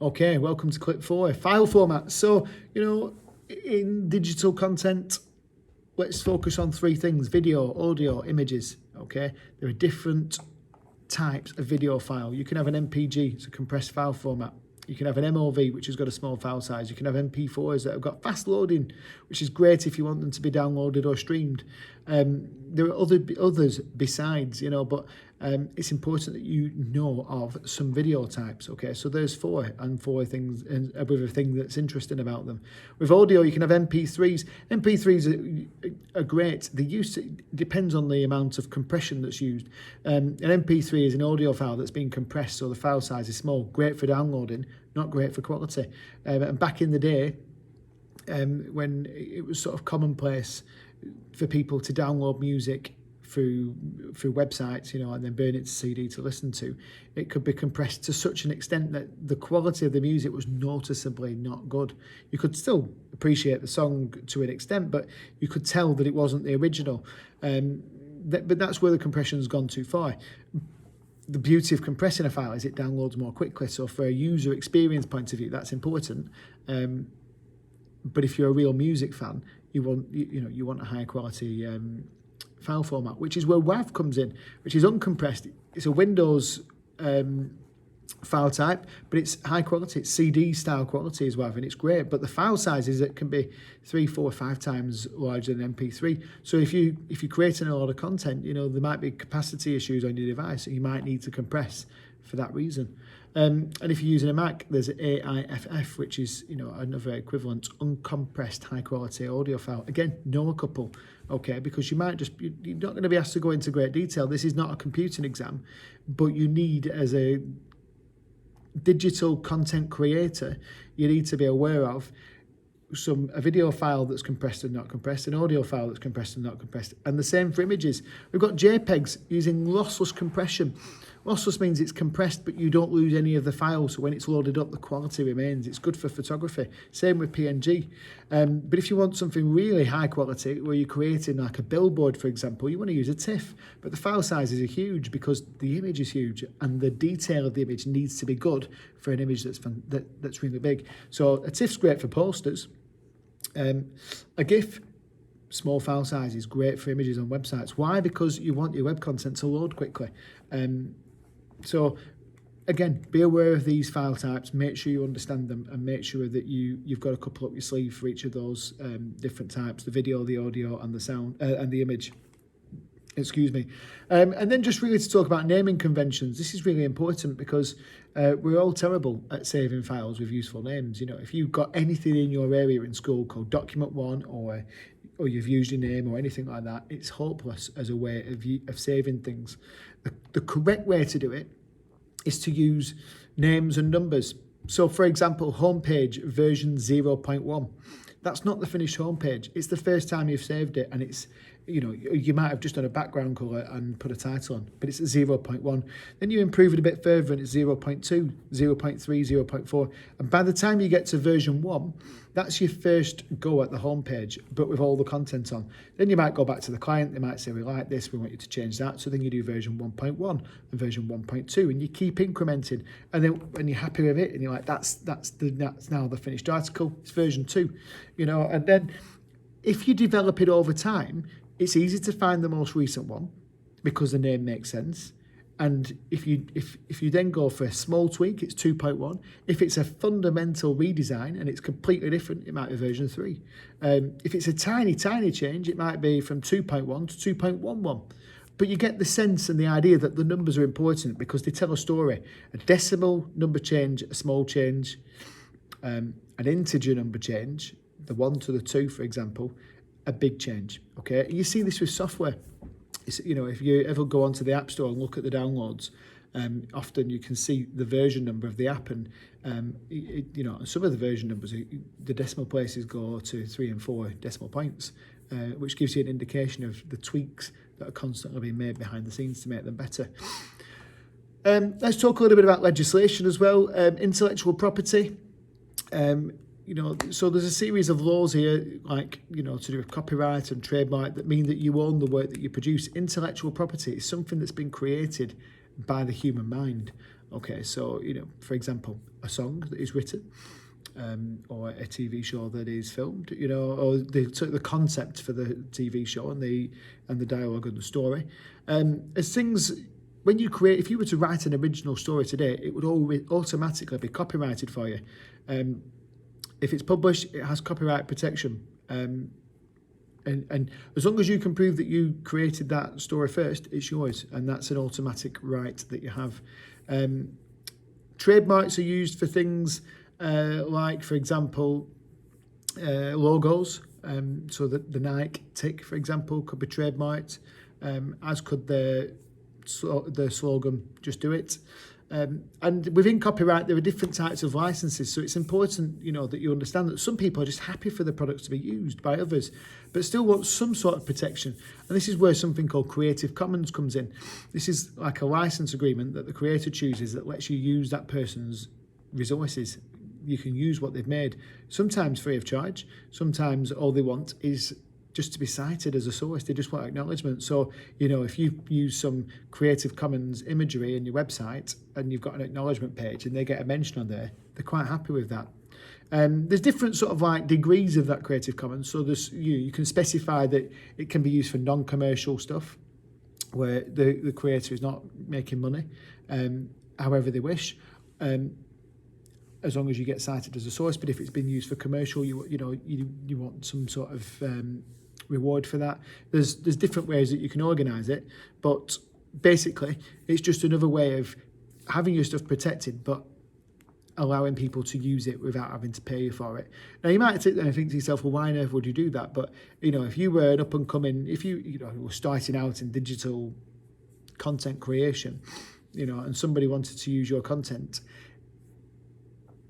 Okay, welcome to clip 4, file format. So, in digital content, let's focus on 3 things: video, audio, images. Okay, there are different types of video file. You can have an MPG, it's a compressed file format. You can have an MOV, which has got a small file size. You can have MP4s that have got fast loading, which is great if you want them to be downloaded or streamed. There are others besides, but it's important that you know of some video types. Okay, so there's 4 things, and with a thing that's interesting about them. With audio, you can have MP3s. MP3s are great. The use depends on the amount of compression that's used. An MP3 is an audio file that's been compressed, so the file size is small. Great for downloading, not great for quality. And back in the day, when it was sort of commonplace for people to download music through websites, and then burn it to CD to listen to, it could be compressed to such an extent that the quality of the music was noticeably not good. You could still appreciate the song to an extent, but you could tell that it wasn't the original. But that's where the compression's gone too far. The beauty of compressing a file is it downloads more quickly. So for a user experience point of view, that's important. But if you're a real music fan, you want a high quality file format, which is where WAV comes in, which is uncompressed. It's a Windows file type, but it's high quality. It's CD style quality as WAV, and it's great. But the file sizes, that can be 3, 4, 5 times larger than MP3. So if you're creating a lot of content, there might be capacity issues on your device, and you might need to compress for that reason. And if you're using a Mac, there's AIFF, which is another equivalent uncompressed high quality audio file. Again, know a couple, okay, because you're not going to be asked to go into great detail. This is not a computing exam, but you need, as a digital content creator, you need to be aware of a video file that's compressed and not compressed, an audio file that's compressed and not compressed, and the same for images. We've got JPEGs using lossless compression. Lossless means it's compressed, but you don't lose any of the files, so when it's loaded up, the quality remains. It's good for photography. Same with PNG. But if you want something really high quality, where you're creating like a billboard, for example, you want to use a TIFF, but the file sizes are huge because the image is huge, and the detail of the image needs to be good for an image that's really big. So a TIFF's great for posters. A GIF, small file size, is great for images on websites. Why? Because you want your web content to load quickly. So again, be aware of these file types, make sure you understand them, and make sure that you've got a couple up your sleeve for each of those different types: the video, the audio, and the sound, and the image. Excuse me. And then just really to talk about naming conventions. This is really important because we're all terrible at saving files with useful names. If you've got anything in your area in school called Document 1 or you've used your name or anything like that, it's hopeless as a way of saving things. The correct way to do it is to use names and numbers. So, for example, homepage version 0.1. That's not the finished homepage. It's the first time you've saved it, and it's, you might have just done a background colour and put a title on, but it's at 0.1. Then you improve it a bit further and it's 0.2, 0.3, 0.4. And by the time you get to version 1, that's your first go at the homepage, but with all the content on. Then you might go back to the client. They might say, we like this, we want you to change that. So then you do version 1.1 and version 1.2, and you keep incrementing. And then when you're happy with it, and you're like, that's now the finished article, it's version 2, and then if you develop it over time, it's easy to find the most recent one because the name makes sense. And if you then go for a small tweak, it's 2.1. If it's a fundamental redesign and it's completely different, it might be version 3. If it's a tiny change, it might be from 2.1 to 2.11. But you get the sense and the idea that the numbers are important because they tell a story. A decimal number change, a small change, an integer number change, the 1 to the 2, for example, a big change. Okay, you see this with software. If you ever go onto the App Store and look at the downloads, often you can see the version number of the app, and some of the version numbers, the decimal places go to 3 and 4 decimal points, which gives you an indication of the tweaks that are constantly being made behind the scenes to make them better. Let's talk a little bit about legislation as well. Intellectual property. So there's a series of laws here, like, to do with copyright and trademark, that mean that you own the work that you produce. Intellectual property is something that's been created by the human mind. Okay, so, for example, a song that is written, or a TV show that is filmed, or the concept for the TV show and the dialogue and the story. As things, when you create, if you were to write an original story today, it would automatically be copyrighted for you. If it's published, it has copyright protection. And as long as you can prove that you created that story first, it's yours, and that's an automatic right that you have. Trademarks are used for things like, for example, logos. So that the Nike tick, for example, could be trademarked, as could the slogan, "Just do it." And within copyright, there are different types of licenses. So it's important, that you understand that some people are just happy for the products to be used by others, but still want some sort of protection. And this is where something called Creative Commons comes in. This is like a license agreement that the creator chooses that lets you use that person's resources. You can use what they've made, sometimes free of charge. Sometimes all they want is just to be cited as a source. They just want acknowledgement. So, if you use some Creative Commons imagery in your website and you've got an acknowledgement page and they get a mention on there, they're quite happy with that. There's different sort of like degrees of that Creative Commons. So you can specify that it can be used for non-commercial stuff, where the creator is not making money, however they wish, as long as you get cited as a source. But if it's been used for commercial, you want some sort of reward for that. There's different ways that you can organise it, but basically it's just another way of having your stuff protected, but allowing people to use it without having to pay you for it. Now, you might sit there and think to yourself, well, why on earth would you do that? But, if you were an up and coming, if you were starting out in digital content creation, and somebody wanted to use your content,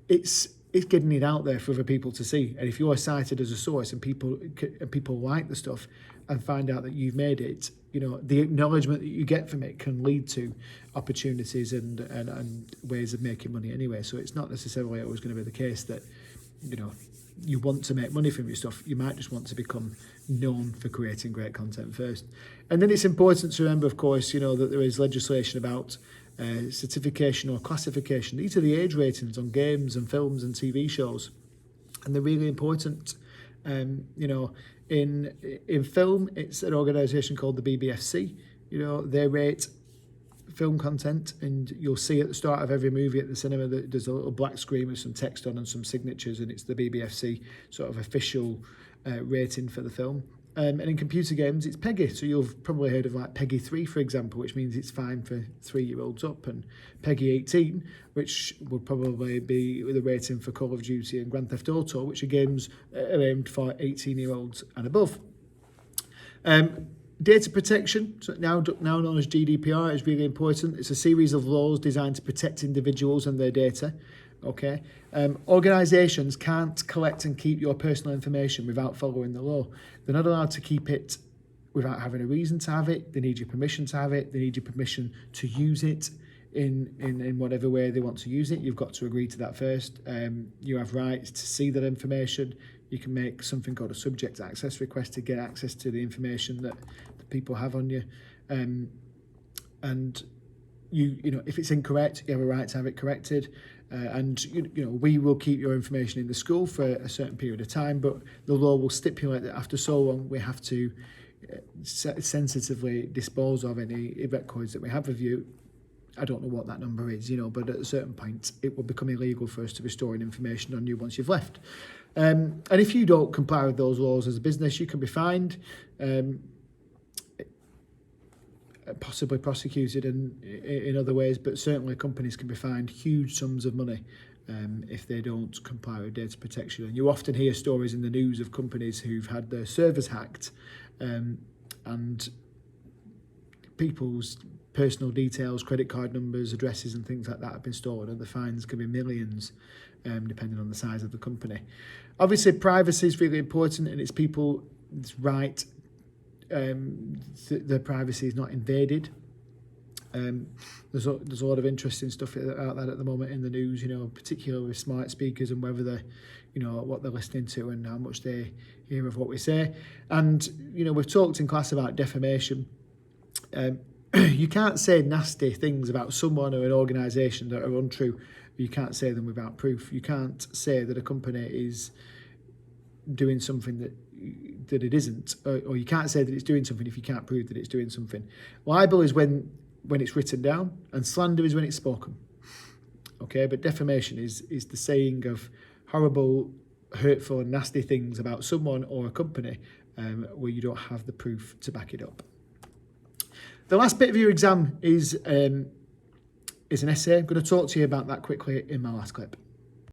it's getting it out there for other people to see. And if you're cited as a source and people like the stuff and find out that you've made it, the acknowledgement that you get from it can lead to opportunities and ways of making money anyway. So it's not necessarily always going to be the case that, you want to make money from your stuff. You might just want to become known for creating great content first. And then it's important to remember, of course, that there is legislation about certification or classification. These are the age ratings on games and films and TV shows, and they're really important. In film, it's an organisation called the BBFC. They rate film content, and you'll see at the start of every movie at the cinema that there's a little black screen with some text on and some signatures, and it's the BBFC sort of official rating for the film. And in computer games, it's PEGI. So you've probably heard of like PEGI 3, for example, which means it's fine for 3-year-olds up, and PEGI 18, which would probably be the rating for Call of Duty and Grand Theft Auto, which are games aimed for 18-year-olds and above. Data protection, so now known as GDPR, is really important. It's a series of laws designed to protect individuals and their data. Okay. Organisations can't collect and keep your personal information without following the law. They're not allowed to keep it without having a reason to have it. They need your permission to have it. They need your permission to use it in whatever way they want to use it. You've got to agree to that first. You have rights to see that information. You can make something called a subject access request to get access to the information that people have on you. And if it's incorrect, you have a right to have it corrected. And we will keep your information in the school for a certain period of time, but the law will stipulate that after so long we have to sensitively dispose of any records that we have of you. I don't know what that number is, but at a certain point it will become illegal for us to be storing information on you once you've left. And if you don't comply with those laws as a business, you can be fined, possibly prosecuted in other ways, but certainly companies can be fined huge sums of money if they don't comply with data protection. And you often hear stories in the news of companies who've had their servers hacked, and people's personal details, credit card numbers, addresses and things like that have been stolen, and the fines can be millions, depending on the size of the company. Obviously, privacy is really important, and it's people's right. Their privacy is not invaded. There's a lot of interesting stuff out there at the moment in the news, particularly with smart speakers and whether they're, what they're listening to and how much they hear of what we say. And, we've talked in class about defamation. you can't say nasty things about someone or an organisation that are untrue. You can't say them without proof. You can't say that a company is doing something that it isn't, or you can't say that it's doing something if you can't prove that it's doing something. Libel is when it's written down, and slander is when it's spoken. Okay, but defamation is the saying of horrible, hurtful, and nasty things about someone or a company where you don't have the proof to back it up. The last bit of your exam is an essay. I'm going to talk to you about that quickly in my last clip.